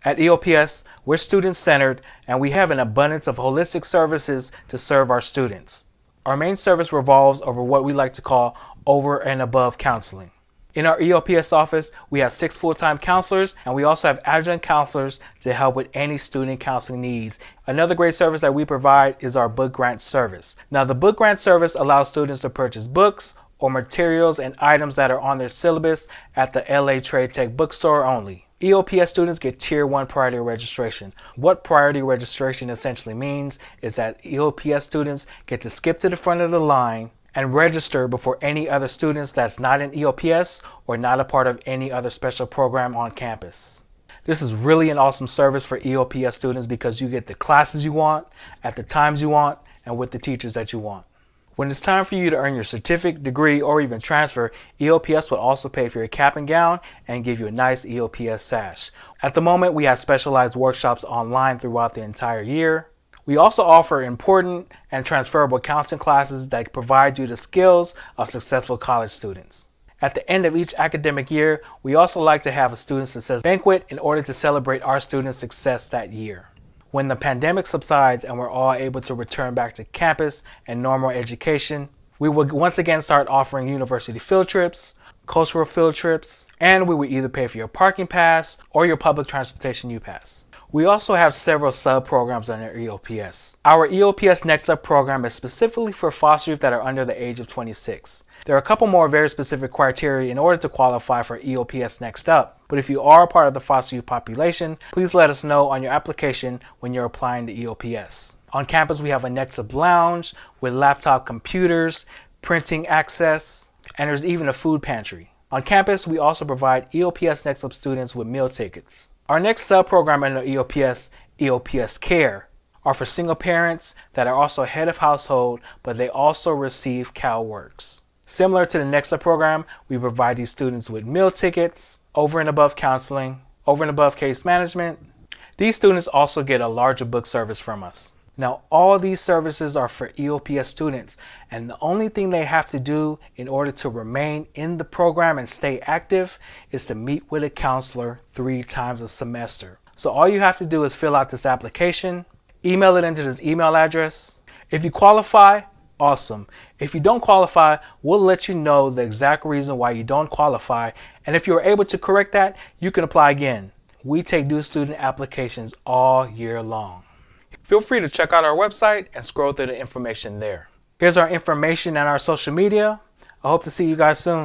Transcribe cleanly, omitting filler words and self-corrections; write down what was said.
At EOPS, we're student-centered and we have an abundance of holistic services to serve our students. Our main service revolves over what we like to call over and above counseling. In our EOPS office, we have 6 full-time counselors, and we also have adjunct counselors to help with any student counseling needs. Another great service that we provide is our book grant service. Now, the book grant service allows students to purchase books or materials and items that are on their syllabus at the LA Trade Tech bookstore only. EOPS students get Tier 1 priority registration. What priority registration essentially means is that EOPS students get to skip to the front of the line and register before any other students that's not in EOPS or not a part of any other special program on campus. This is really an awesome service for EOPS students because you get the classes you want, at the times you want, and with the teachers that you want. When it's time for you to earn your certificate, degree, or even transfer, EOPS will also pay for your cap and gown and give you a nice EOPS sash. At the moment, we have specialized workshops online throughout the entire year. We also offer important and transferable counseling classes that provide you the skills of successful college students. At the end of each academic year, we also like to have a student success banquet in order to celebrate our students' success that year. When the pandemic subsides and we're all able to return back to campus and normal education, we will once again start offering university field trips, cultural field trips, and we will either pay for your parking pass or your public transportation U-Pass. We also have several sub-programs under EOPS. Our EOPS Next Up program is specifically for foster youth that are under the age of 26. There are a couple more very specific criteria in order to qualify for EOPS Next Up, but if you are a part of the foster youth population, please let us know on your application when you're applying to EOPS. On campus, we have a Next Up lounge with laptop computers, printing access, and there's even a food pantry. On campus, we also provide EOPS Next Up students with meal tickets. Our next sub-program under EOPS, EOPS Care, are for single parents that are also head of household, but they also receive CalWorks. Similar to the Next Up program, we provide these students with meal tickets, over and above counseling, over and above case management. These students also get a larger book service from us. Now, all these services are for EOPS students, and the only thing they have to do in order to remain in the program and stay active is to meet with a counselor 3 times a semester. So all you have to do is fill out this application, email it into this email address. If you qualify, awesome. If you don't qualify, we'll let you know the exact reason why you don't qualify, and if you're able to correct that, you can apply again. We take new student applications all year long. Feel free to check out our website and scroll through the information there. Here's our information and our social media. I hope to see you guys soon.